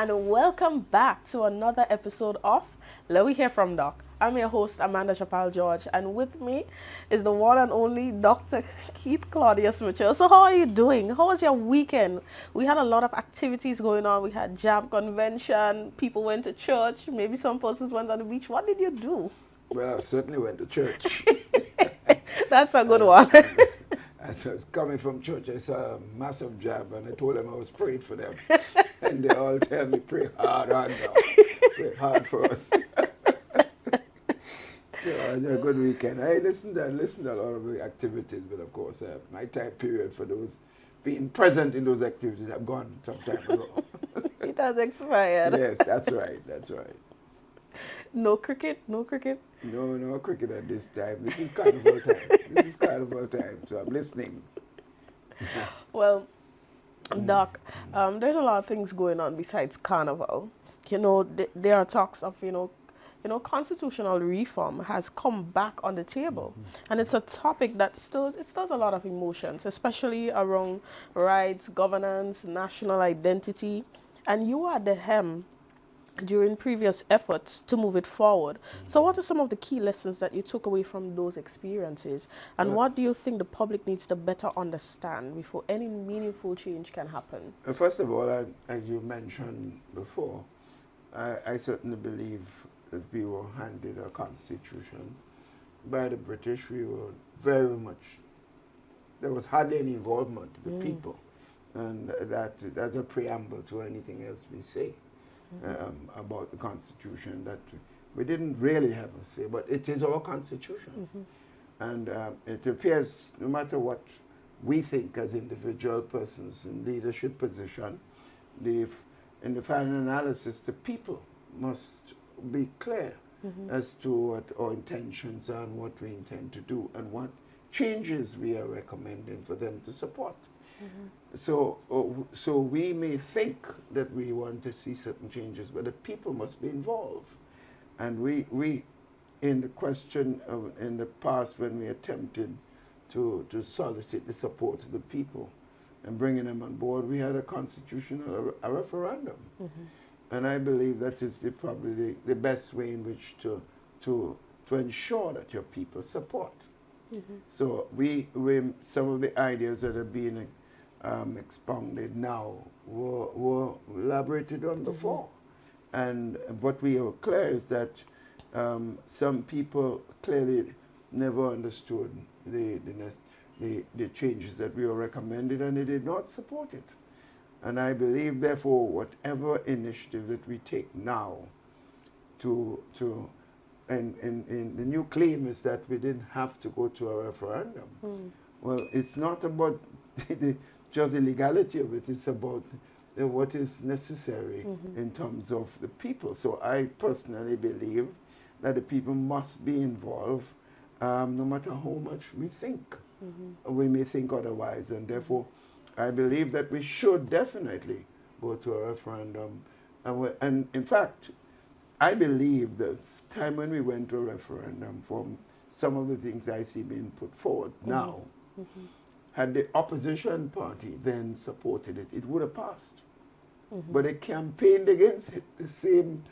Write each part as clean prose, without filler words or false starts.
and welcome back to another episode of Lewwe Hear From Doc. I'm your host, Amanda Chapal George, and with me is the one and only Dr. Keith Claudius Mitchell. So how are you doing? How was your weekend? We had a lot of activities going on. We had JAB convention, people went to church, maybe some persons went on the beach. What did you do? Well, I certainly went to church. That's a good one. As I was coming from church, I saw a massive jab, and I told them I was praying for them. And they all tell me, pray hard on now. Pray hard for us. So it was a good weekend. I listened to a lot of the activities, but of course, my time period for those being present in those activities have gone some time ago. It has expired. Yes, that's right, that's right. No cricket? No cricket? No cricket at this time. This is carnival time. So I'm listening. Well, Doc, there's a lot of things going on besides carnival. You know, there are talks of, constitutional reform has come back on the table. And it's a topic that stirs a lot of emotions, especially around rights, governance, national identity. And you are the helm during previous efforts to move it forward. So what are some of the key lessons that you took away from those experiences? And what do you think the public needs to better understand before any meaningful change can happen? First of all, as you mentioned before, I certainly believe that we were handed a constitution by the British. We were very much, there was hardly any involvement of the people. And that's a preamble to anything else we say. About the Constitution, that we didn't really have a say, but it is our Constitution. And it appears, no matter what we think as individual persons in leadership position, in the final analysis, the people must be clear as to what our intentions are and what we intend to do and what changes we are recommending for them to support. So we may think that we want to see certain changes, but the people must be involved. And we in the question in the past, when we attempted to solicit the support of the people and bringing them on board, we had a constitutional referendum. And I believe that is probably the best way in which to ensure that your people support. So some of the ideas that are being expounded now were elaborated on before. And what we are clear is that some people clearly never understood the changes that we were recommended, and they did not support it. And I believe, therefore, whatever initiative that we take now and the new claim is that we didn't have to go to a referendum. Well, it's not about just the legality of it, it's about what is necessary in terms of the people. So I personally believe that the people must be involved, no matter how much we think. We may think otherwise, and therefore I believe that we should definitely go to a referendum. And in fact, I believe the time when we went to a referendum, from some of the things I see being put forward now, had the opposition party then supported it, it would have passed. But they campaigned against it. The same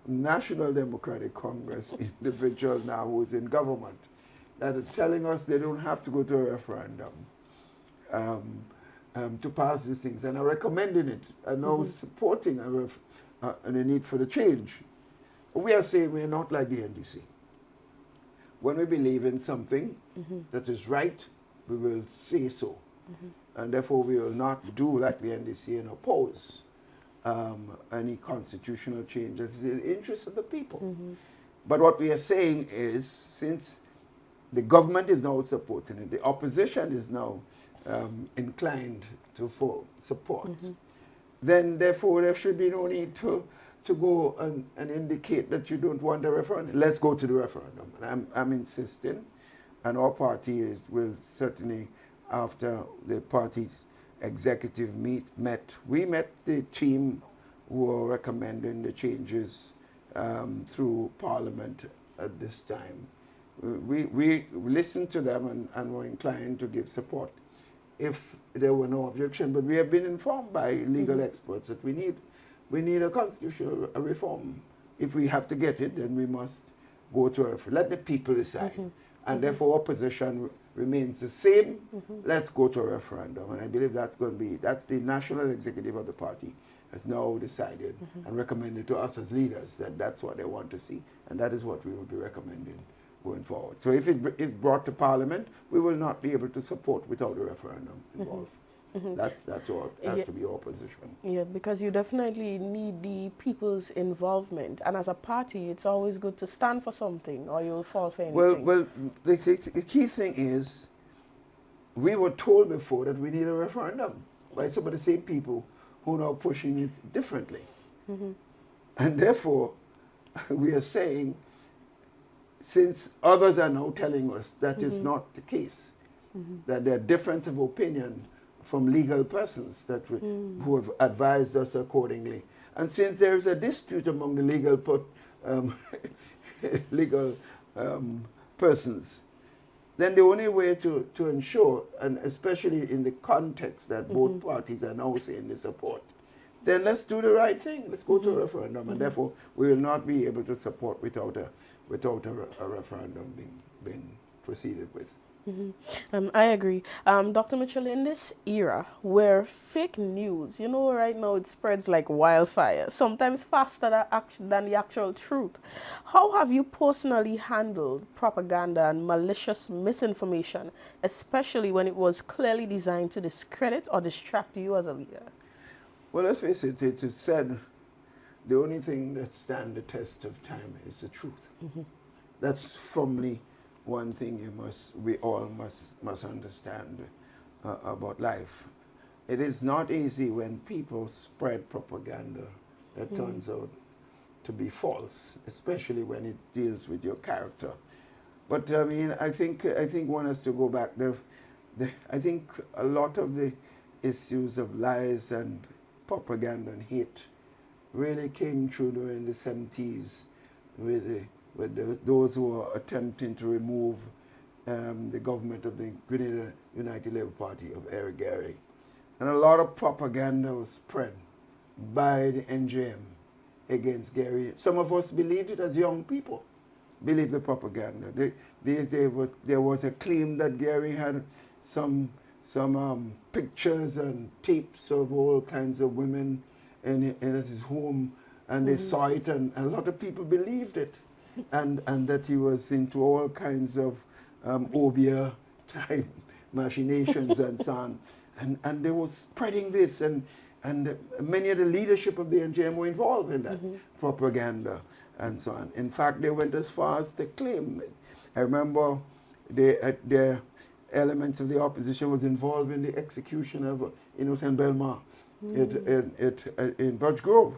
National Democratic Congress individual now who's in government that are telling us they don't have to go to a referendum to pass these things, and are recommending it, and now supporting the need for the change. We are saying we are not like the NDC. When we believe in something that is right, we will say so. And therefore we will not do like the NDC and oppose any constitutional change that is in the interest of the people. But what we are saying is, since the government is now supporting it, the opposition is now inclined to support, then therefore there should be no need to go and indicate that you don't want a referendum. Let's go to the referendum. And I'm insisting, and our party will certainly, after the party's executive met the team who were recommending the changes through Parliament at this time. We listened to them and were inclined to give support if there were no objection, but we have been informed by legal experts that we need we need a constitutional reform. If we have to get it, then we must go to a referendum. Let the people decide. And therefore, opposition remains the same. Let's go to a referendum. And I believe that's going to be, that's the national executive of the party has now decided and recommended to us as leaders that that's what they want to see. And that is what we will be recommending going forward. So if it is brought to Parliament, we will not be able to support without a referendum involved. That's what has to be our position. Yeah, because you definitely need the people's involvement. And as a party, it's always good to stand for something or you'll fall for anything. Well, the key thing is we were told before that we need a referendum by some of the same people who are now pushing it differently. And therefore, we are saying, since others are now telling us that is not the case, that there are difference of opinion from legal persons that who have advised us accordingly. And since there is a dispute among the legal persons, then the only way to ensure, and especially in the context that both parties are now saying they support, then let's do the right thing. Let's go to a referendum. And therefore, we will not be able to support without a referendum being proceeded with. I agree. Dr. Mitchell, in this era where fake news, you know, right now it spreads like wildfire, sometimes faster than the actual truth. How have you personally handled propaganda and malicious misinformation, especially when it was clearly designed to discredit or distract you as a leader? Well, let's face it, it is said the only thing that stands the test of time is the truth. That's firmly one thing we all must understand about life. It is not easy when people spread propaganda that turns out to be false, especially when it deals with your character. But I mean, I think one has to go back. I think a lot of the issues of lies and propaganda and hate really came through during the 70s with those who were attempting to remove the government of the Grenada United Labour Party of Eric Gary. And a lot of propaganda was spread by the NJM against Gary. Some of us believed it as young people, believed the propaganda. There was a claim that Gary had some pictures and tapes of all kinds of women in his home, and they saw it, and a lot of people believed it. And that he was into all kinds of obia type machinations and so on. And they were spreading this, and many of the leadership of the NJM were involved in that propaganda and so on. In fact, they went as far as to claim it. I remember the elements of the opposition was involved in the execution of Innocent Belmar in Birch Grove.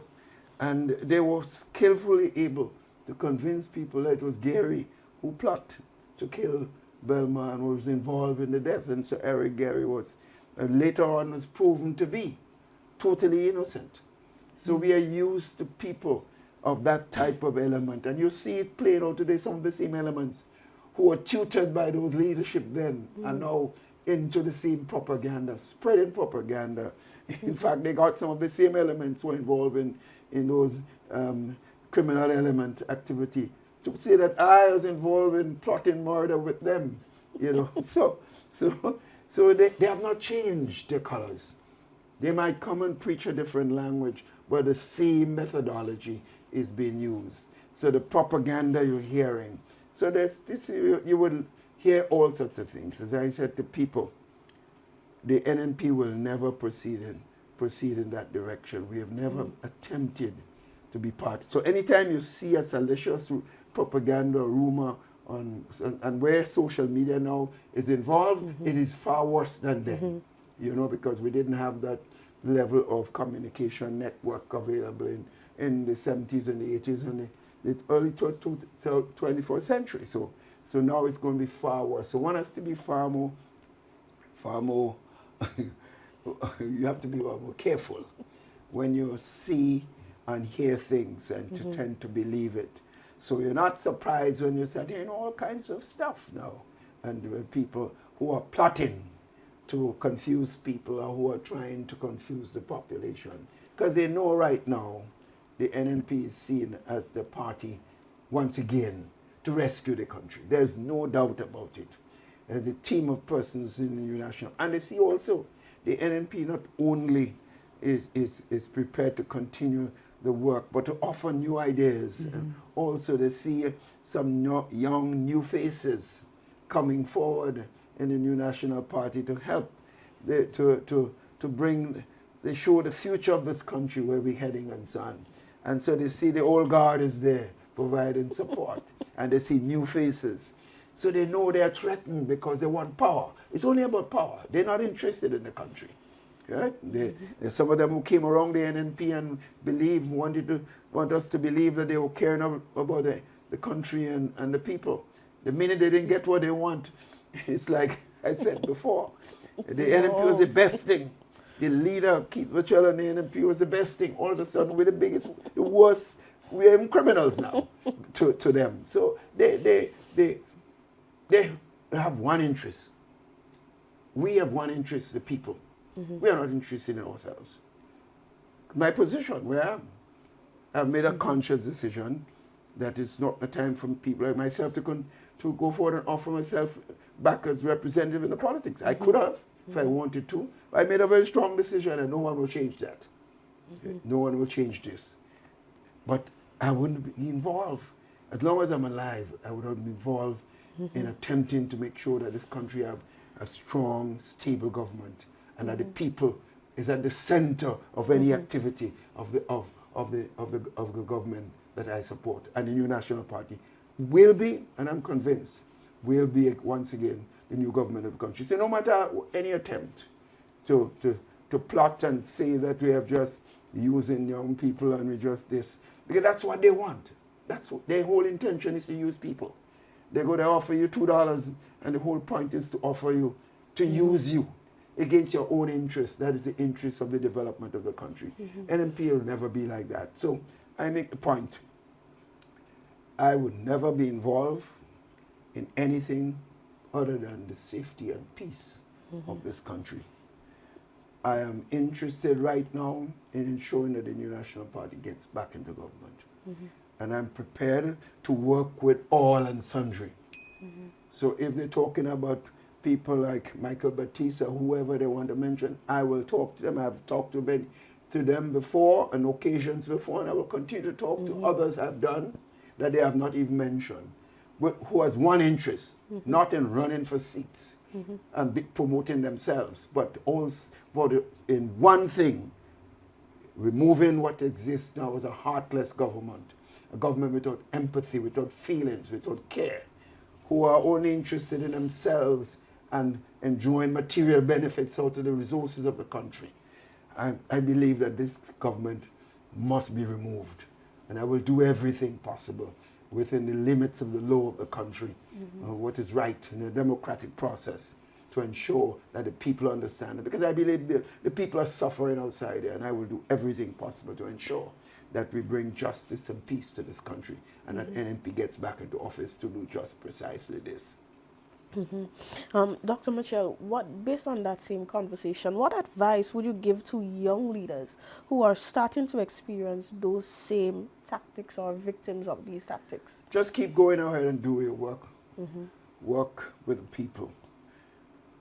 And they were skillfully able to convince people that it was Gary who plotted to kill Belmar and was involved in the death. And so Eric Gary was later on was proven to be totally innocent. So we are used to people of that type of element. And you see it playing out today, some of the same elements who were tutored by those leadership then are now into the same propaganda, spreading propaganda. In fact, they got some of the same elements who were involved in those criminal element activity to say that I was involved in plotting murder with them, you know. So they have not changed their colors. They might come and preach a different language, but the same methodology is being used. So the propaganda you're hearing. So you will hear all sorts of things. As I said to people, the NNP will never proceed in that direction. We have never attempted to be part. So anytime you see a salacious propaganda rumor and where social media now is involved, it is far worse than then. You know, because we didn't have that level of communication network available in the 70s and the 80s and the early 21st century. So now it's going to be far worse. So one has to be far more you have to be more careful when you see and hear things and to tend to believe it. So you're not surprised when you start hearing all kinds of stuff now. And there are people who are plotting to confuse people or who are trying to confuse the population. Because they know right now the NNP is seen as the party, once again, to rescue the country. There's no doubt about it. The team of persons in the New National, and they see also the NNP not only is prepared to continue the work, but to offer new ideas. And also they see some young, new faces coming forward in the New National Party to help, to bring, they show the future of this country, where we're heading and so on. And so they see the old guard is there providing support, and they see new faces. So they know they are threatened because they want power. It's only about power. They're not interested in the country. Right? There's some of them who came around the NNP and want us to believe that they were caring about the country and the people. The minute they didn't get what they want, it's like I said before, the NNP was the best thing. The leader, Keith Mitchell, and the NNP was the best thing. All of a sudden, we're the biggest, the worst. We're even criminals now to them. So they have one interest. We have one interest, the people. We are not interested in ourselves. My position, where I am, I've made a conscious decision that it's not the time for people like myself to go forward and offer myself back as representative in the politics. I could have, if I wanted to. I made a very strong decision, and no one will change that. No one will change this. But I wouldn't be involved. As long as I'm alive, I would not be involved in attempting to make sure that this country have a strong, stable government, and that the people is at the center of any activity of the government that I support. And the New National Party will be, and I'm convinced, will be once again the new government of the country. So no matter any attempt to plot and say that we have just using young people and we just this, because that's what they want. That's what their whole intention is, to use people. They're going to offer you $2, and the whole point is to offer you, to use you against your own interest. That is the interest of the development of the country. NNP will never be like that. So I make the point, I would never be involved in anything other than the safety and peace of this country. I am interested right now in ensuring that the New National Party gets back into government. And I'm prepared to work with all and sundry. So if they're talking about people like Michael Batista, whoever they want to mention, I will talk to them. I've talked to them before, on occasions before, and I will continue to talk to others I've done that they have not even mentioned, but who has one interest, not in running for seats and promoting themselves, but also in one thing, removing what exists now as a heartless government, a government without empathy, without feelings, without care, who are only interested in themselves and enjoying material benefits out of the resources of the country. I believe that this government must be removed, and I will do everything possible within the limits of the law of the country, what is right in a democratic process, to ensure that the people understand it. Because I believe the people are suffering outside there, and I will do everything possible to ensure that we bring justice and peace to this country, and that NNP gets back into office to do just precisely this. Dr. Mitchell, based on that same conversation, what advice would you give to young leaders who are starting to experience those same tactics or victims of these tactics? Just keep going ahead and do your work. Work with the people.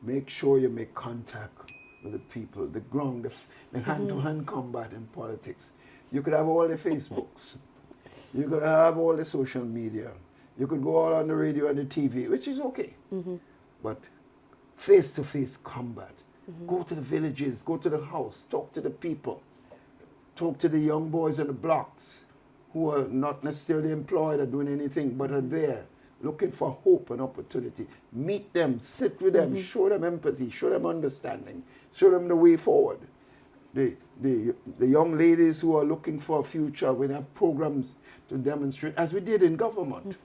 Make sure you make contact with the people, the ground, the hand-to-hand combat in politics. You could have all the Facebooks. You could have all the social media. You could go all on the radio and the TV, which is okay. But face-to-face combat. Go to the villages, go to the house, talk to the people. Talk to the young boys on the blocks who are not necessarily employed or doing anything, but are there looking for hope and opportunity. Meet them, sit with them, show them empathy, show them understanding, show them the way forward. The young ladies who are looking for a future, we have programs to demonstrate, as we did in government.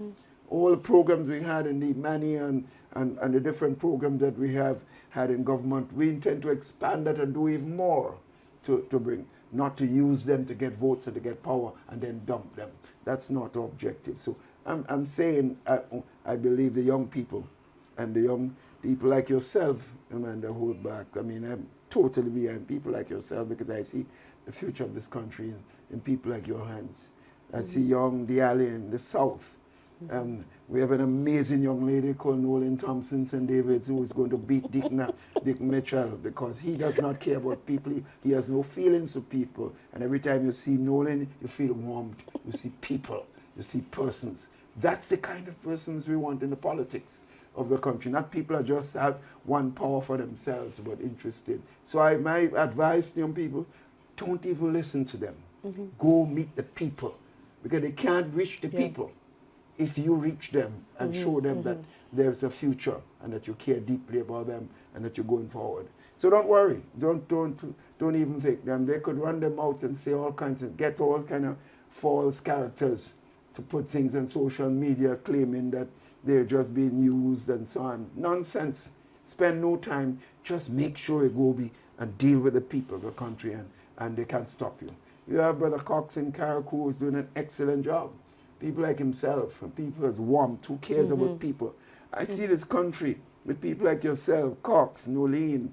All the programs we had in the money and the different programs that we have had in government, we intend to expand that and do even more to bring, not to use them to get votes and to get power and then dump them. That's not our objective. So I'm saying I believe the young people and the young people like yourself, Amanda, hold back. I mean, I'm totally behind people like yourself because I see the future of this country in people like your hands. I see young Diali in the South. We have an amazing young lady called Nolan Thompson St. David's who is going to beat Dick Mitchell because he does not care about people. He has no feelings for people. And every time you see Nolan, you feel warmed. You see people. You see persons. That's the kind of persons we want in the politics of the country. Not people that just have one power for themselves but interested. So my advice to young people, don't even listen to them. Go meet the people because they can't reach the people if you reach them and show them that there's a future and that you care deeply about them and that you're going forward. So don't worry. Don't even think them. They could run them out and say all kinds of, get all kind of false characters to put things on social media claiming that they're just being used and so on. Nonsense. Spend no time. Just make sure you go and deal with the people of the country and they can't stop you. You have Brother Cox in Carrick who is doing an excellent job. People like himself, and people as warm, who cares about people. I see this country with people like yourself, Cox, Nolene,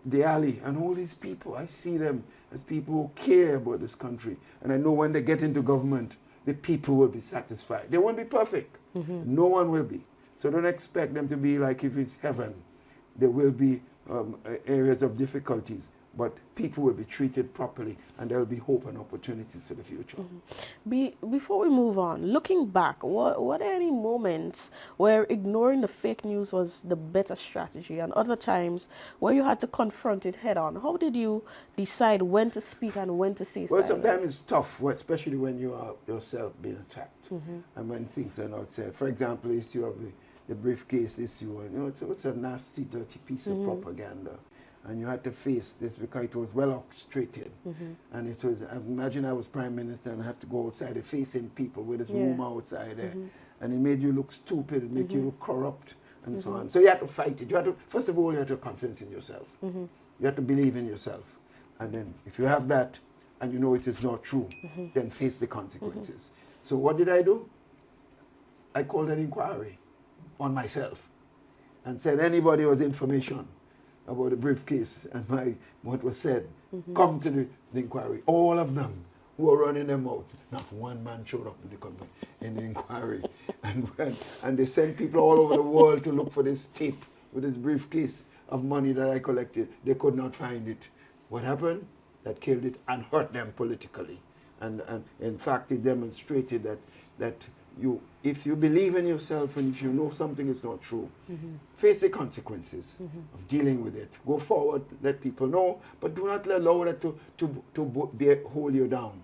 Diali, and all these people. I see them as people who care about this country. And I know when they get into government, the people will be satisfied. They won't be perfect. No one will be. So don't expect them to be like if it's heaven. There will be areas of difficulties. But people will be treated properly and there will be hope and opportunities for the future. Before we move on, looking back, were there any moments where ignoring the fake news was the better strategy and other times where you had to confront it head on? How did you decide when to speak and when to say Well, sometimes it's tough, especially when you are yourself being attacked and when things are not said. For example, the issue of the briefcase issue, it's a nasty, dirty piece of propaganda. And you had to face this because it was well orchestrated. And it was, imagine I was Prime Minister and I have to go outside facing people with this room outside there. And it made you look stupid, it made you look corrupt and so on. So you had to fight it. You had to, first of all, you had to have confidence in yourself. You had to believe in yourself. And then if you have that and you know it is not true, then face the consequences. So what did I do? I called an inquiry on myself and said anybody who has information about the briefcase and what was said, come to the inquiry. All of them who were running their mouths, not one man showed up in the inquiry. And they sent people all over the world to look for this tape with this briefcase of money that I collected. They could not find it. What happened? That killed it and hurt them politically. And in fact, it demonstrated that if you believe in yourself and if you know something is not true, face the consequences of dealing with it. Go forward, let people know, but do not allow that to hold you down.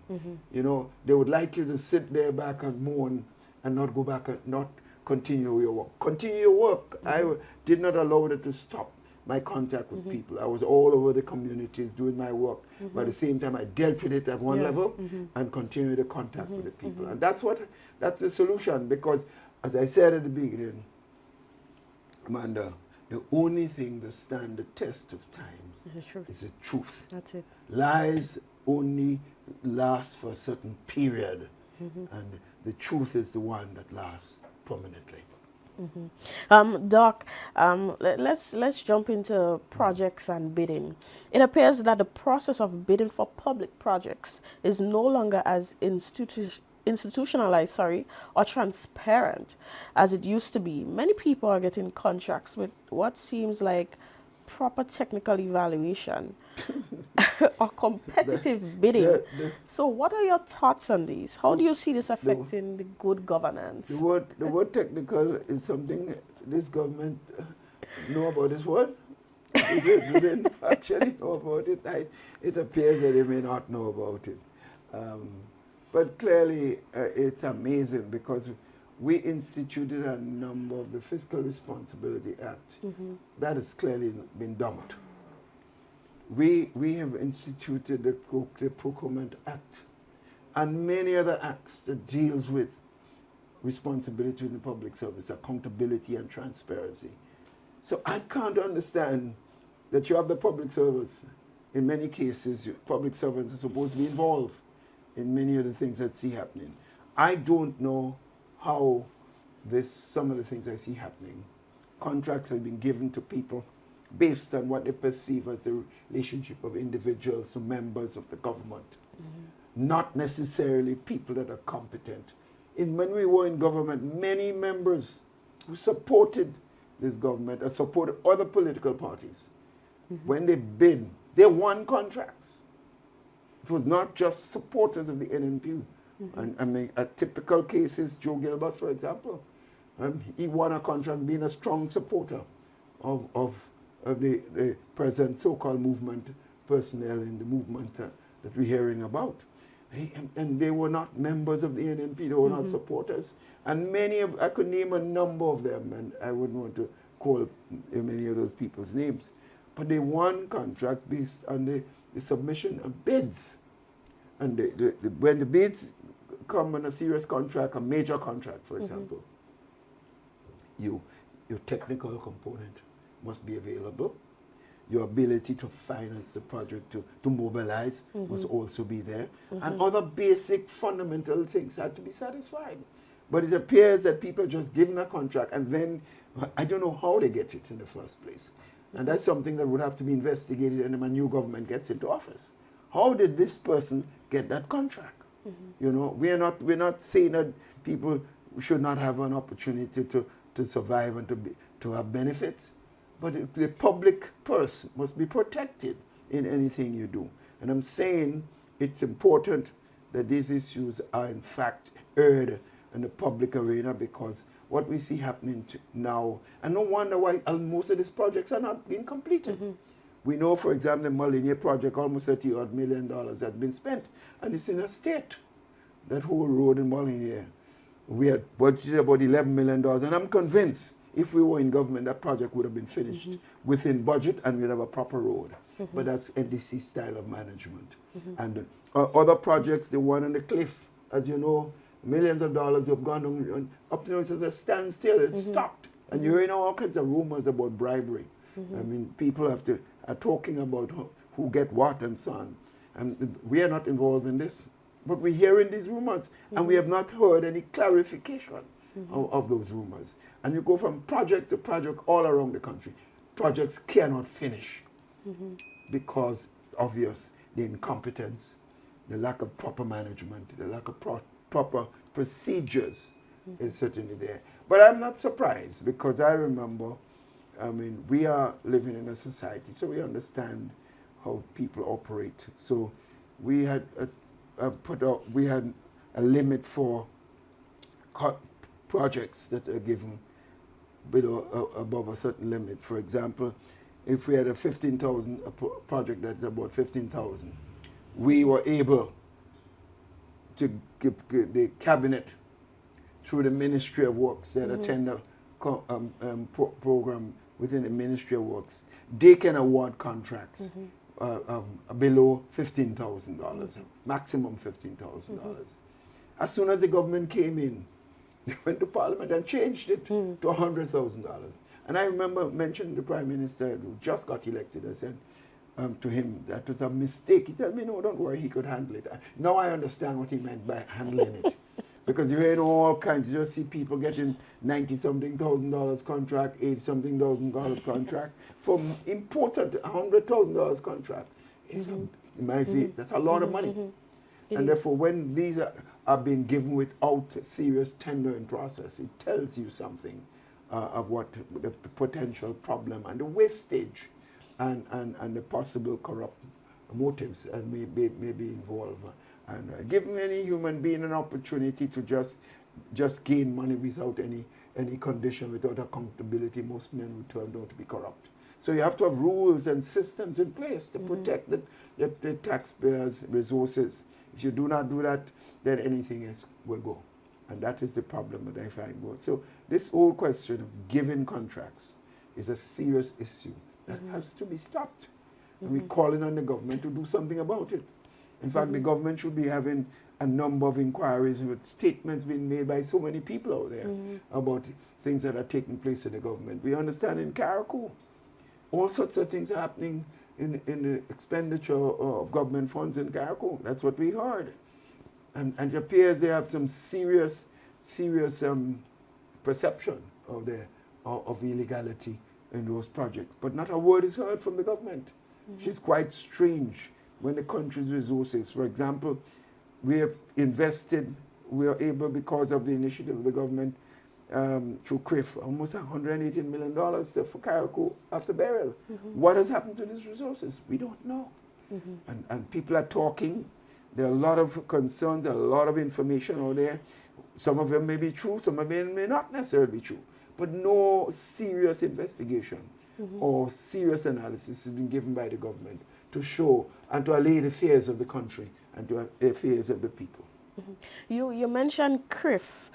You know, they would like you to sit there back and mourn and not go back and not continue your work. Continue your work. I did not allow that to stop my contact with people. I was all over the communities doing my work. But at the same time, I dealt with it at one level and continued the contact with the people. And that's the solution, because as I said at the beginning, Amanda, the only thing that stands the test of time is the truth. That's it. Lies only last for a certain period, and the truth is the one that lasts permanently. Doc, let's jump into projects and bidding. It appears that the process of bidding for public projects is no longer as institutionalized, or transparent as it used to be. Many people are getting contracts with what seems like proper technical evaluation or competitive bidding. So what are your thoughts on these? How do you see this affecting the good governance? The word technical is something this government know about this word. They didn't actually know about it. It appears that they may not know about it. But clearly it's amazing because we instituted a number of the Fiscal Responsibility Act. That has clearly been dumped. We have instituted the Procurement Act and many other acts that deals with responsibility in the public service, accountability and transparency. So I can't understand that you have the public service. In many cases, public servants are supposed to be involved in many of the things that see happening. I don't know how some of the things I see happening. Contracts have been given to people based on what they perceive as the relationship of individuals to members of the government. not necessarily people that are competent. When we were in government, many members who supported this government or supported other political parties, when they bid, they won contracts. It was not just supporters of the NNP. And I mean, a typical case is Joe Gilbert, for example. He won a contract being a strong supporter of the present so-called movement personnel in the movement that we're hearing about. And they were not members of the NNP, they were not supporters. And I could name a number of them, and I wouldn't want to call many of those people's names. But they won contracts based on the submission of bids. And when the bids come on a serious contract, a major contract, for example, your technical component must be available. Your ability to finance the project, to mobilize, must also be there. And other basic fundamental things had to be satisfied. But it appears that people are just given a contract and then, I don't know how they get it in the first place. And that's something that would have to be investigated when a new government gets into office. How did this person get that contract? You know, we're not saying that people should not have an opportunity to survive and to have benefits. But the public purse must be protected in anything you do. And I'm saying it's important that these issues are in fact heard in the public arena, because what we see happening now, and no wonder why most of these projects are not being completed. We know, for example, the Molinier project, almost $30 million has been spent, and it's in a state. That whole road in Molinier, we had budgeted about $11 million, and I'm convinced if we were in government, that project would have been finished within budget and we'd have a proper road. But that's NDC style of management. And other projects, the one on the cliff, as you know, millions of dollars have gone on, up to now it's at a standstill, it's stopped. And you're hearing all kinds of rumors about bribery. I mean, people are talking about who get what and so on. And we are not involved in this. But we're hearing these rumors, and we have not heard any clarification of those rumors. And you go from project to project all around the country. Projects cannot finish because, obvious, the incompetence, the lack of proper management, the lack of proper procedures is certainly there. But I'm not surprised, because I remember, I mean, we are living in a society, so we understand how people operate. So we had we had a limit for projects that are given below above a certain limit. For example, if we had a 15,000 project that's about 15,000, we were able to give the cabinet through the Ministry of Works, they had a tender program within the Ministry of Works. They can award contracts below $15,000, maximum $15,000. As soon as the government came in, they went to Parliament and changed it to $100,000. And I remember mentioning the Prime Minister who just got elected. I said to him, that was a mistake. He told me, no, don't worry, he could handle it. Now I understand what he meant by handling it. Because you're hearing all kinds, you just see people getting $90-something thousand contract, $80-something thousand contract, for important $100,000 contract. In my view, that's a lot of money. And therefore, when these are being given without a serious tendering process, it tells you something of what the potential problem and the wastage and the possible corrupt motives and may be involved. And giving any human being an opportunity to just gain money without any condition, without accountability, most men will turn out to be corrupt. So you have to have rules and systems in place to protect the taxpayers' resources. If you do not do that, then anything else will go. And that is the problem that I find going. So this whole question of giving contracts is a serious issue that has to be stopped. And we're calling on the government to do something about it. In fact, the government should be having a number of inquiries with statements being made by so many people out there about things that are taking place in the government. We understand in Carriacou, all sorts of things are happening in the expenditure of government funds in Carriacou. That's what we heard. And it appears they have some serious perception of illegality in those projects. But not a word is heard from the government. Which is quite strange when the country's resources, for example, we have invested, we are able, because of the initiative of the government, through CRIF, almost $118 million for Carriacou after burial. What has happened to these resources? We don't know. And people are talking. There are a lot of concerns, a lot of information out there. Some of them may be true, some of them may not necessarily be true. But no serious investigation or serious analysis has been given by the government to show and to allay the fears of the country and to allay the fears of the people. You mentioned CRIF.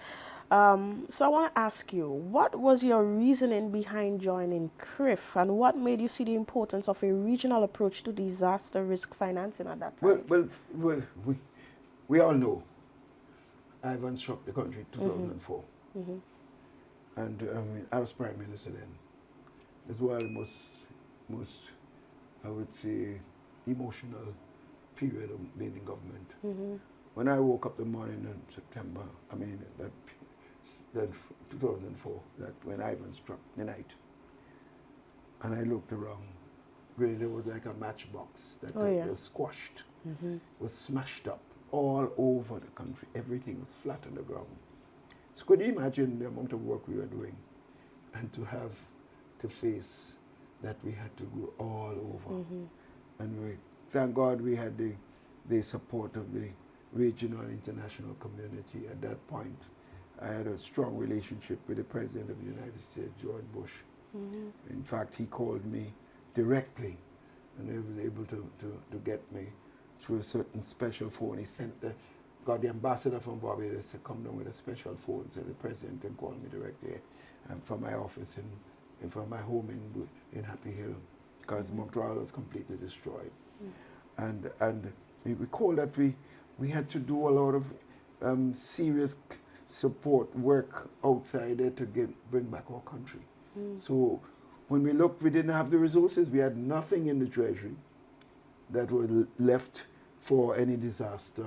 So I want to ask you, what was your reasoning behind joining CRIF, and what made you see the importance of a regional approach to disaster risk financing at that time? Well, we all know Ivan struck the country in 2004. And I was Prime Minister then. It was one of the most, I would say, emotional period of being in government. When I woke up the morning in September, that 2004, that when Ivan struck the night, and I looked around, Grenada was like a matchbox that was squashed, was smashed up all over the country. Everything was flat on the ground. So could you imagine the amount of work we were doing, and to have to face that we had to go all over. And thank God we had the support of the regional and international community. At that point, I had a strong relationship with the President of the United States, George Bush. In fact, he called me directly, and he was able to get me through a certain special phone. He got the ambassador from Barbados to come down with a special phone so the President can call me directly from my office and from my home in Happy Hill, because Montreal was completely destroyed. And we recall that we had to do a lot of serious support work outside there to bring back our country. So when we looked, we didn't have the resources. We had nothing in the treasury that was left for any disaster.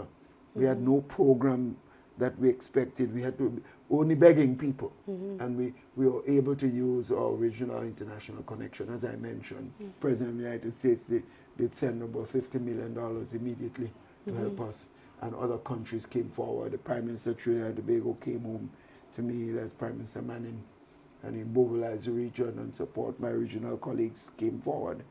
We had no program that we expected. We had to only begging people. And we were able to use our regional international connection. As I mentioned, President of the United States did send about $50 million immediately to help us. And other countries came forward. The Prime Minister of Trinidad and Tobago came home to me as Prime Minister Manning, and he mobilized the region and support. My regional colleagues came forward,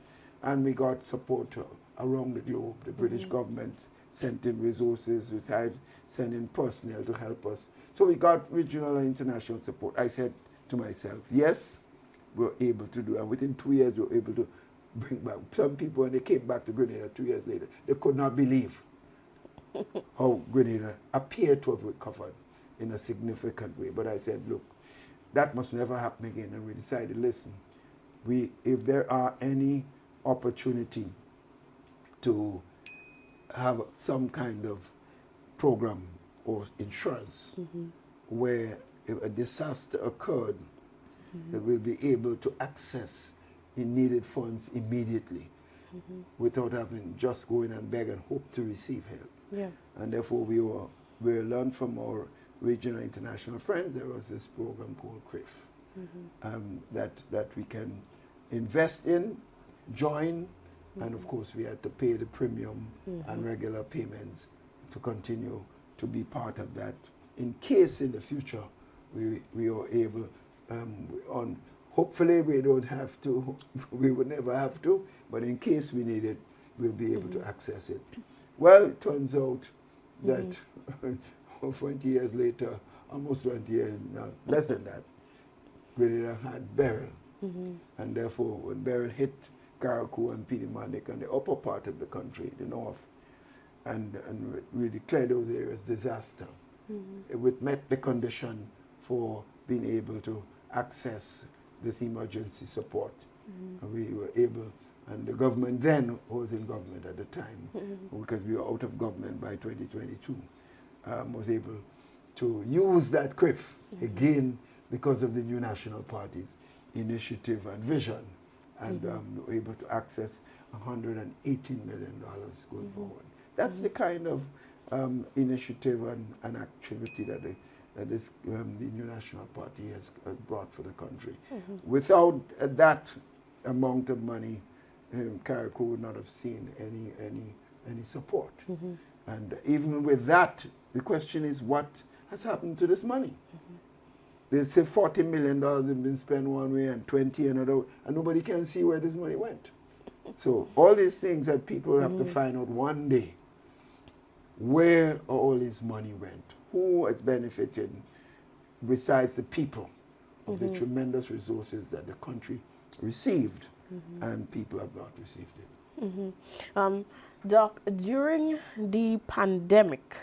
and we got support around the globe. The British government sent in resources, we tried sending personnel to help us. So we got regional and international support. I said to myself, yes, we're able to do it. And within 2 years, we were able to bring back some people, when they came back to Grenada 2 years later, they could not believe how Grenada appeared to have recovered in a significant way. But I said, look, that must never happen again. And we decided, listen, if there are any opportunity to have some kind of program or insurance where if a disaster occurred, that we'll be able to access the needed funds immediately without having just go in and beg and hope to receive help. And therefore we learned from our regional international friends. There was this program called CRIF that we can invest in, join, and of course we had to pay the premium and regular payments to continue to be part of that, in case in the future we are able, hopefully we don't have to, we would never have to, but in case we need it, we'll be able to access it. Well, it turns out that 20 years later, almost 20 years now, less than that, Grenada had beryl. And therefore, when beryl hit Carriacou and Pidimanic and the upper part of the country, the north, and we declared those areas disaster, it met the condition for being able to access this emergency support. And we were able, and the government then was in government at the time, because we were out of government by 2022, was able to use that CRIF again because of the new National Party's initiative and vision, and were able to access $118 million going forward. That's the kind of initiative and activity that the new National Party has brought for the country. Without that amount of money, Carriacou would not have seen any support. And even with that, the question is what has happened to this money? They say $40 million has been spent one way and 20 another, and nobody can see where this money went. So all these things that people have to find out one day, where all this money went, who has benefited besides the people of the tremendous resources that the country received, and people have not received it. Doc, during the pandemic,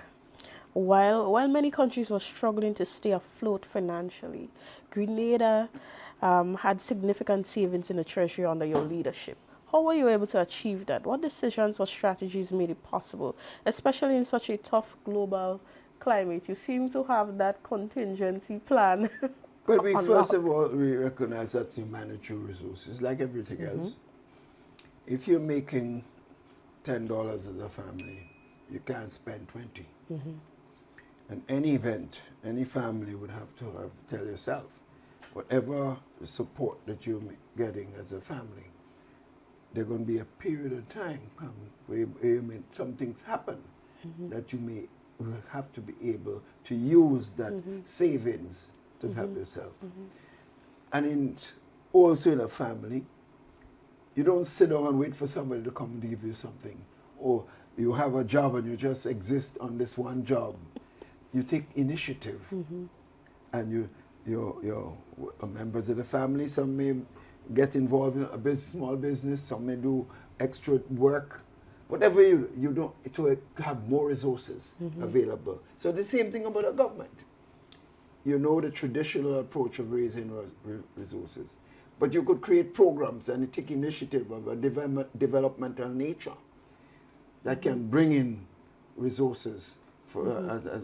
while many countries were struggling to stay afloat financially, Grenada had significant savings in the treasury under your leadership. How were you able to achieve that? What decisions or strategies made it possible, especially in such a tough global climate? You seem to have that contingency plan. But first of all, we recognize that's humanitarian resources, like everything else. If you're making $10 as a family, you can't spend 20. And any event, any family would have to tell yourself, whatever support that you're getting as a family, there's going to be a period of time where some things happen that you may have to be able to use that savings to help yourself. And also in a family, you don't sit down and wait for somebody to come and give you something. Or you have a job and you just exist on this one job. You take initiative. And you're members of the family. Some may get involved in a small business. Some may do extra work. Whatever you do, to have more resources available. So the same thing about a government. You know the traditional approach of raising resources. But you could create programs and take initiative of a developmental nature that can bring in resources for,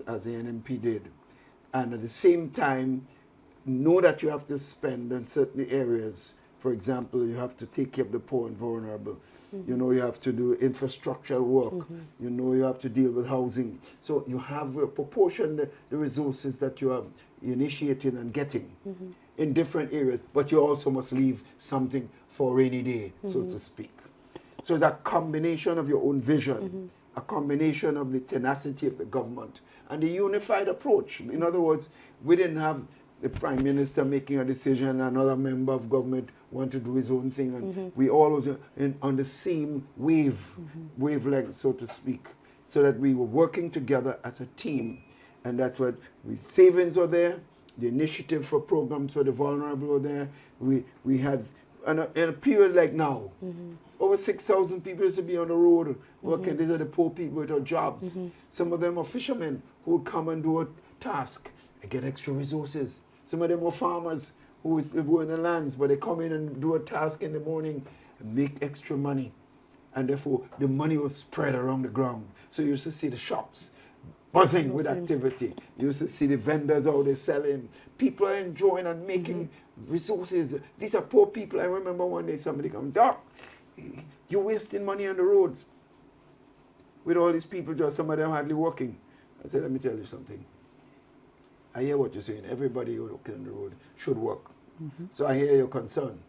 as the NMP did. And at the same time, know that you have to spend in certain areas. For example, you have to take care of the poor and vulnerable. You know, you have to do infrastructural work. You know, you have to deal with housing. So you have a proportion the resources that you are initiating and getting in different areas, but you also must leave something for a rainy day, so to speak. So it's a combination of your own vision, a combination of the tenacity of the government, and the unified approach. In other words, we didn't have the Prime Minister making a decision, another member of government want to do his own thing, and we all was on the same wavelength, so to speak, so that we were working together as a team. And that's what savings were there, the initiative for programs for the vulnerable were there. We had, in a period like now, over 6,000 people used to be on the road working. These are the poor people without jobs. Some of them are fishermen who would come and do a task and get extra resources. Some of them were farmers who were in the lands, but they come in and do a task in the morning and make extra money. And therefore, the money was spread around the ground. So you used to see the shops buzzing with activity. You used to see the vendors out there selling. People are enjoying and making resources. These are poor people. I remember one day somebody come, Doc, you're wasting money on the roads. With all these people, just some of them hardly working. I said, let me tell you something. I hear what you're saying. Everybody who's working on the road should work. So I hear your concern.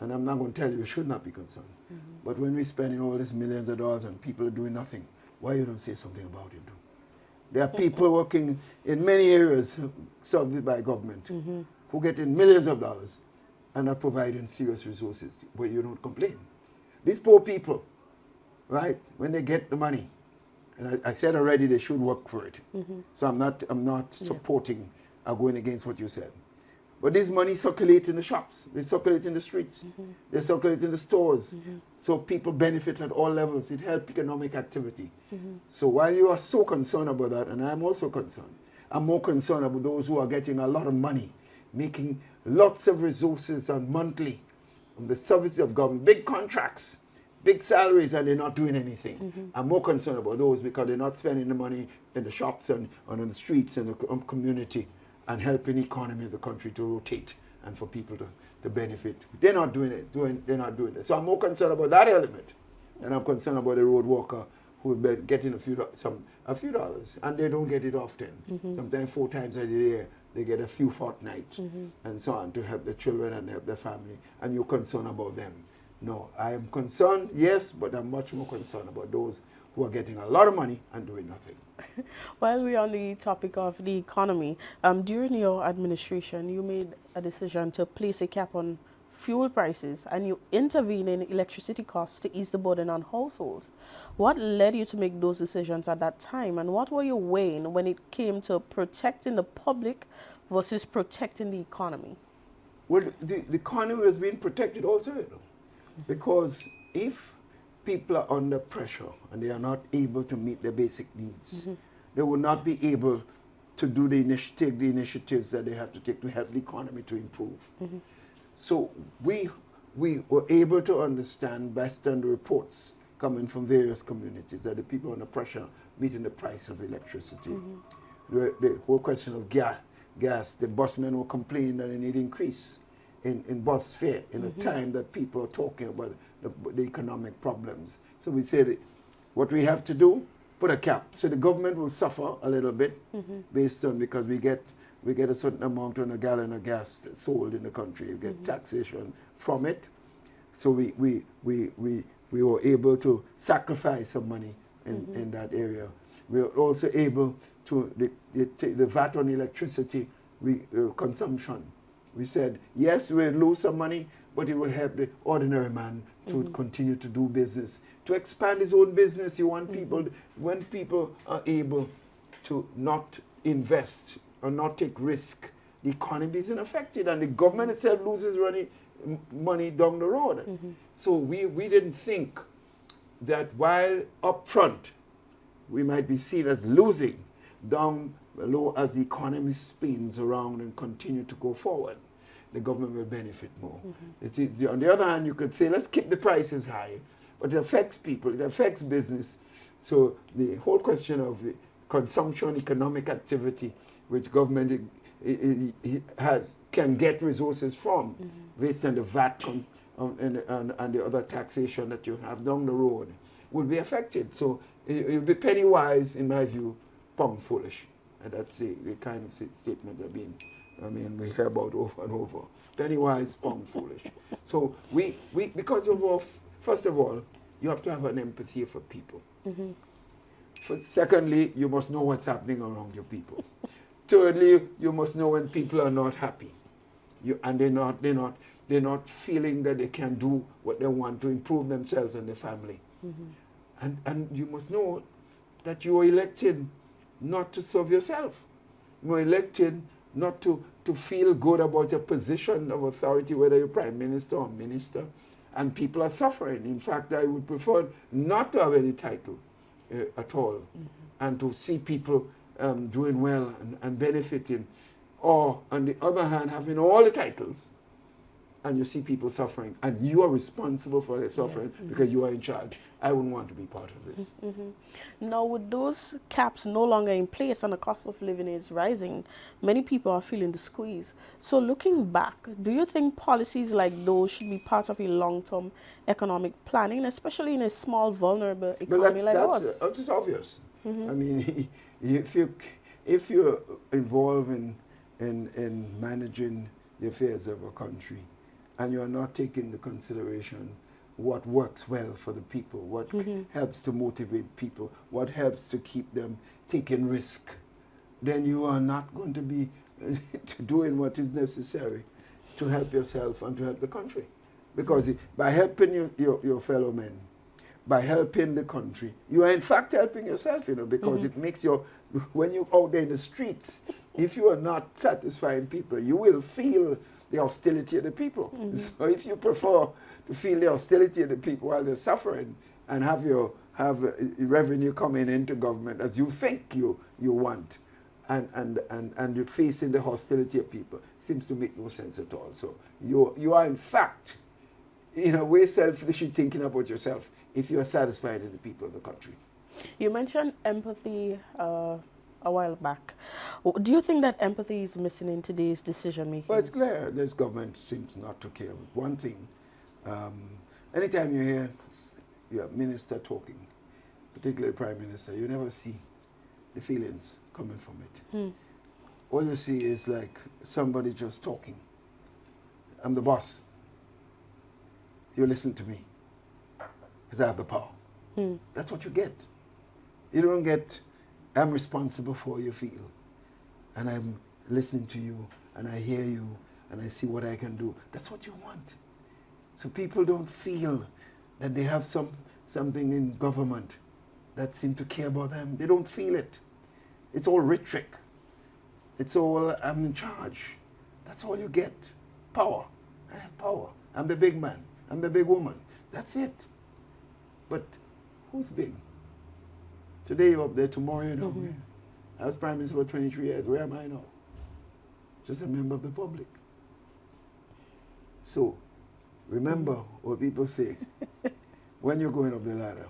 And I'm not going to tell you should not be concerned. But when we're spending all these millions of dollars and people are doing nothing, why you don't say something about it? There are people working in many areas served by government who get in millions of dollars and are providing serious resources where you don't complain. These poor people, right, when they get the money, and I said already they should work for it. So I'm not supporting or going against what you said. But this money circulates in the shops, they circulate in the streets, they circulate in the stores. So people benefit at all levels. It helps economic activity. So while you are so concerned about that, and I'm also concerned, I'm more concerned about those who are getting a lot of money, making lots of resources on monthly from the service of government, big contracts, big salaries, and they're not doing anything. I'm more concerned about those because they're not spending the money in the shops and on the streets and the community and helping the economy of the country to rotate and for people to benefit. They're not doing it. They're not doing it. So I'm more concerned about that element, and I'm concerned about the road worker who is getting a few dollars, and they don't get it often. Sometimes 4 times a year they get a few fortnights and so on to help the children and help their family. And you're concerned about them. No, I am concerned, yes, but I'm much more concerned about those who are getting a lot of money and doing nothing. While we're on the topic of the economy, during your administration, you made a decision to place a cap on fuel prices and you intervene in electricity costs to ease the burden on households. What led you to make those decisions at that time, and what were you weighing when it came to protecting the public versus protecting the economy? Well, the economy has been protected also, you know, because if people are under pressure and they are not able to meet their basic needs, they will not be able to do take the initiatives that they have to take to help the economy to improve. So we were able to understand based on the reports coming from various communities that the people under pressure meeting the price of electricity. The whole question of gas, the busmen were complaining that they need increase in bus fare in a time that people are talking about the economic problems. So we said, what we have to do, put a cap. So the government will suffer a little bit based on, because we get a certain amount on a gallon of gas sold in the country. You get taxation from it. So we were able to sacrifice some money in that area. We were also able to, the VAT on electricity consumption. We said, yes, we'll lose some money, but it will help the ordinary man to continue to do business, to expand his own business. You want people, when people are able to not invest or not take risk, the economy isn't affected and the government itself loses money down the road. So we didn't think that while up front we might be seen as losing, down below as the economy spins around and continue to go forward, the government will benefit more. On the other hand, you could say, let's keep the prices high, but it affects people, it affects business. So the whole question of the consumption, economic activity, which government can get resources from, based on the VAT and the other taxation that you have down the road, will be affected. So it will be penny wise, in my view, pound foolish. And that's the kind of statement we hear about over and over. Penny wise, pound foolish. So because of first of all, you have to have an empathy for people. Secondly, you must know what's happening around your people. Thirdly, you must know when people are not happy, and they're not feeling that they can do what they want to improve themselves and their family. And you must know that you are elected not to serve yourself. You are elected not to feel good about your position of authority, whether you're prime minister or minister, and people are suffering. In fact, I would prefer not to have any title at all, and to see people doing well and benefiting, or on the other hand, having all the titles, and you see people suffering, and you are responsible for their suffering because you are in charge. I wouldn't want to be part of this. Now, with those caps no longer in place and the cost of living is rising, many people are feeling the squeeze. So looking back, do you think policies like those should be part of a long-term economic planning, especially in a small, vulnerable economy like ours? That's obvious. I mean, if you're involved in managing the affairs of a country, and you are not taking into consideration what works well for the people, what helps to motivate people, what helps to keep them taking risk, then you are not going to be doing what is necessary to help yourself and to help the country. Because by helping your fellow men, by helping the country, you are in fact helping yourself, because it makes when you're out there in the streets, if you are not satisfying people, you will feel the hostility of the people. So if you prefer to feel the hostility of the people while they're suffering and have revenue coming into government as you think you want, and you're facing the hostility of people, seems to make no sense at all. So you are in fact, in a way, selfishly thinking about yourself if you are satisfied with the people of the country. You mentioned empathy a while back. Do you think that empathy is missing in today's decision making? Well, it's clear this government seems not to care. One thing, anytime you hear your minister talking, particularly Prime Minister, you never see the feelings coming from it. All you see is like somebody just talking. I'm the boss. You listen to me because I have the power. That's what you get. You don't get, I'm responsible for how you feel. And I'm listening to you, and I hear you, and I see what I can do. That's what you want. So people don't feel that they have something in government that seem to care about them. They don't feel it. It's all rhetoric. It's all, I'm in charge. That's all you get. Power. I have power. I'm the big man. I'm the big woman. That's it. But who's big? Today you're up there, tomorrow you're down here. I was Prime Minister for 23 years. Where am I now? Just a member of the public. So, remember what people say. When you're going up the ladder,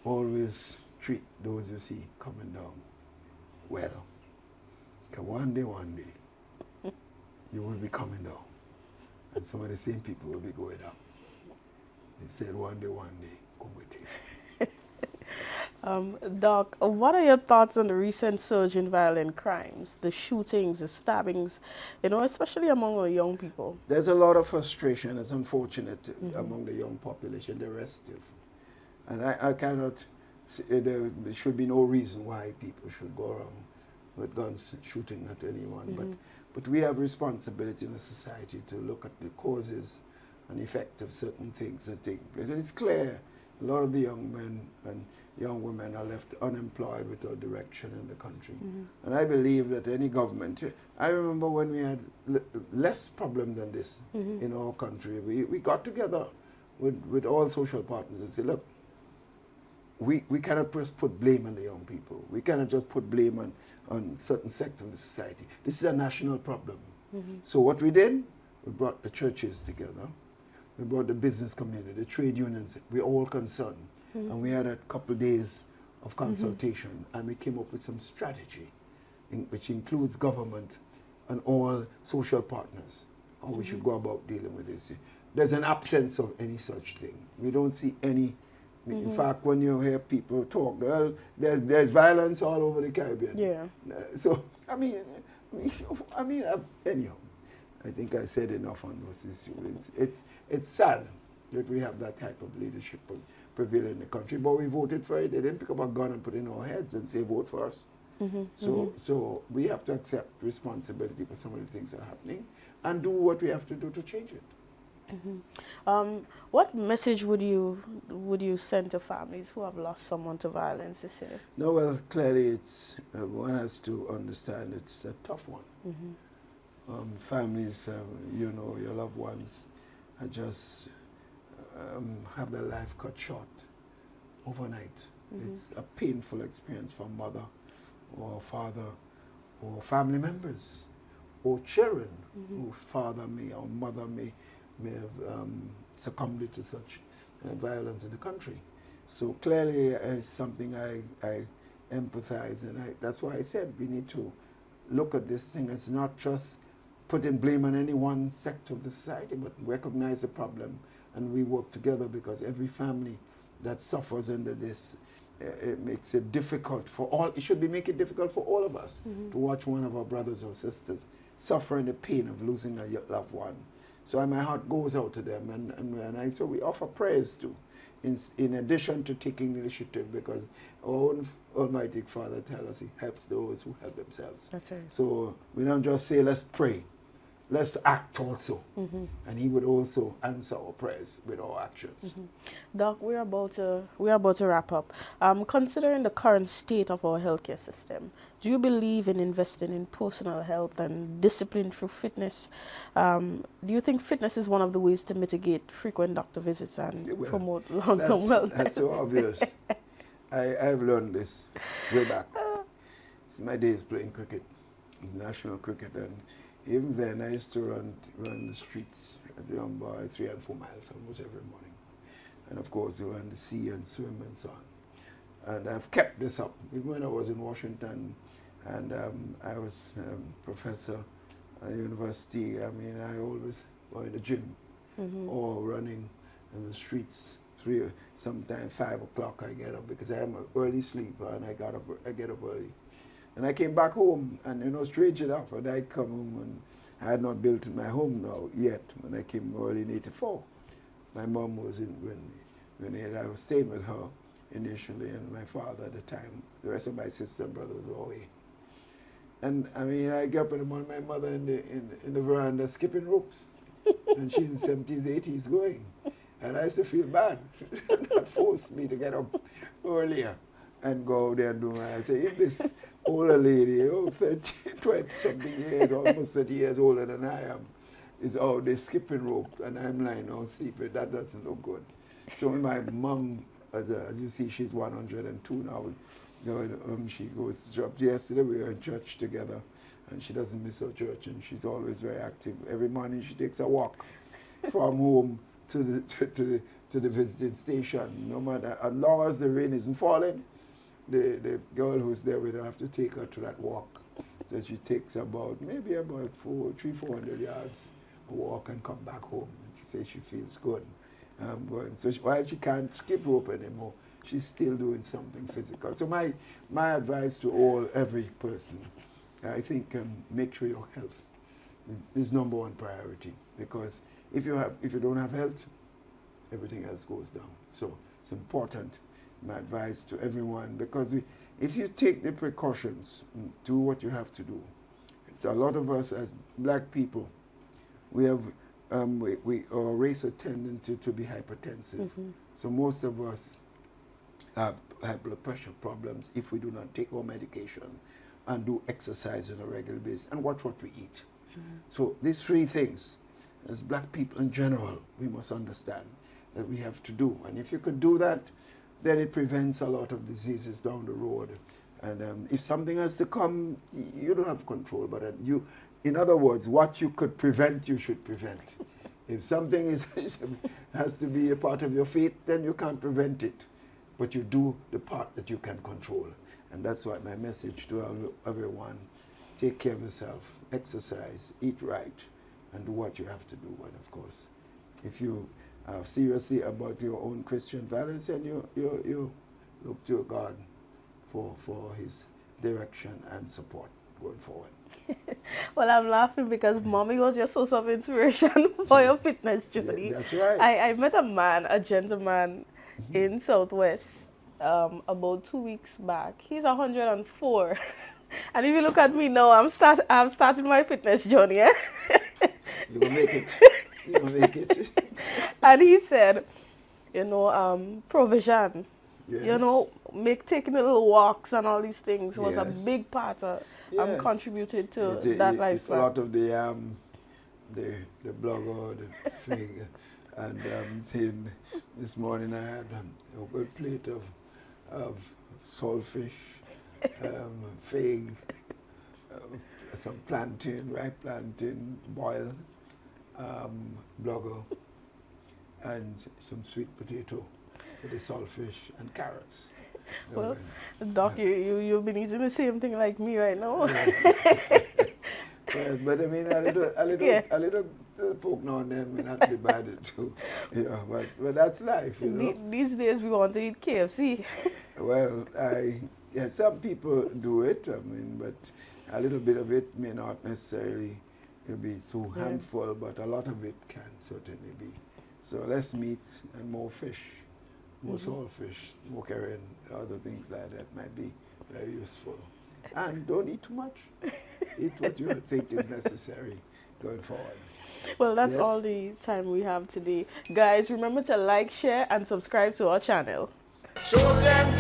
always treat those you see coming down well. Because one day, you will be coming down. And some of the same people will be going up. They said one day, come with it. Doc, what are your thoughts on the recent surge in violent crimes, the shootings, the stabbings, especially among our young people? There's a lot of frustration. It's unfortunate among the young population, they're restive. And I cannot, there should be no reason why people should go around with guns shooting at anyone. But we have responsibility in the society to look at the causes and effect of certain things that take place. And it's clear a lot of the young men and young women are left unemployed without direction in the country. And I believe that any government, I remember when we had less problem than this in our country, we got together with all social partners and said, look, we cannot just put blame on the young people. We cannot just put blame on certain sector of the society. This is a national problem. So what we did, we brought the churches together. We brought the business community, the trade unions. We're all concerned. And we had a couple of days of consultation, and we came up with some strategy, which includes government and all social partners, how we should go about dealing with this. There's an absence of any such thing. We don't see any. In fact, when you hear people talk, well, there's violence all over the Caribbean. Yeah. So anyhow, I think I said enough on those issues. It's sad that we have that type of leadership prevail in the country, but we voted for it. They didn't pick up a gun and put it in our heads and say, vote for us. So we have to accept responsibility for some of the things that are happening and do what we have to do to change it. What message would you send to families who have lost someone to violence this year? No, well, clearly it's one has to understand it's a tough one. Families, your loved ones are just have their life cut short overnight. It's a painful experience for mother or father or family members or children whose father or mother may have succumbed to such violence in the country. So clearly it's something I empathize, and that's why I said we need to look at this thing. It's not just putting blame on any one sector of the society, but recognize the problem, and we work together, because every family that suffers under this, it makes it difficult for all. It should be make it difficult for all of us to watch one of our brothers or sisters suffering the pain of losing a loved one. So my heart goes out to them, and so we offer prayers too, in addition to taking the initiative, because our own Almighty Father tells us He helps those who help themselves. That's right. So we don't just say, let's pray. Let's act also. And He would also answer our prayers with our actions. Doc, we're about to wrap up. Considering the current state of our healthcare system, do you believe in investing in personal health and discipline through fitness? Do you think fitness is one of the ways to mitigate frequent doctor visits and promote long-term wellness? That's so obvious. I've learned this way back. It's my days playing cricket, national cricket, and even then I used to run the streets at the young boy 3 and 4 miles almost every morning. And of course, go on the sea and swim and so on. And I've kept this up. Even when I was in Washington and I was professor at university, I mean, I always go in the gym or running in the streets. Sometimes 5 o'clock I get up, because I am an early sleeper, and I get up early. And I came back home, and strange enough, and I come home, and I had not built my home now yet when I came early in '84. My mom was in Grenada. I was staying with her, initially, and my father at the time. The rest of my sister and brothers were away. And I mean, I grew up with my mother in the veranda skipping ropes, and she's in 70s, 80s going. And I used to feel bad. That forced me to get up earlier and go out there and do my, I say, if this older lady, 30, 20 something years, almost 30 years older than I am, is out there skipping rope, and I'm lying down sleeping, that doesn't look good. So my mom, as you see, she's 102 now. You know, she goes to church. Yesterday we were in church together, and she doesn't miss her church, and she's always very active. Every morning she takes a walk from home to the visiting station. No matter, as long as the rain isn't falling, the girl who's there with her have to take her to that walk. So she takes maybe about 300-400 yards walk and come back home. She says she feels good. So while she can't skip rope anymore, she's still doing something physical. So my advice to every person, I think make sure your health is number one priority, because if you don't have health, everything else goes down. So it's important, my advice to everyone, because if you take the precautions, do what you have to do. So a lot of us as black people, we have our race a tendency to be hypertensive. Mm-hmm. So most of us have high blood pressure problems if we do not take our medication and do exercise on a regular basis and watch what we eat. Mm-hmm. So these three things, as black people in general, we must understand that we have to do. And if you could do that, then it prevents a lot of diseases down the road. And if something has to come, you don't have control, but in other words, what you could prevent, you should prevent. If something has to be a part of your faith, then you can't prevent it. But you do the part that you can control. And that's what my message to everyone. Take care of yourself, exercise, eat right, and do what you have to do. And of course, if you are seriously about your own Christian values, then you look to God for his direction and support going forward. Well, I'm laughing because Mommy was your source of inspiration for your fitness journey. Yeah, that's right. I met a gentleman in Southwest about 2 weeks back. He's 104. And if you look at me now, I'm starting my fitness journey. Eh? You will make it. You will make it. And he said, provision. Yes. Taking the little walks and all these things was a big part of contributed to that lifestyle. It's a lot of the blogger, the thing. And saying this morning I had a good plate of saltfish, fig, some plantain, ripe plantain, boiled, blogger, and some sweet potato with the saltfish and carrots. Well, Doc, you've been eating the same thing like me right now. Yes, but I mean a little poke now and then may not be bad too. But that's life, These days we want to eat KFC. Well, some people do it, but a little bit of it may not necessarily be too harmful, but a lot of it can certainly be. So less meat and more fish, more saltfish, more carrion, other things like that might be very useful. And don't eat too much. Eat what you think is necessary going forward. Well, that's all the time we have today. Guys, remember to like, share, and subscribe to our channel. Show them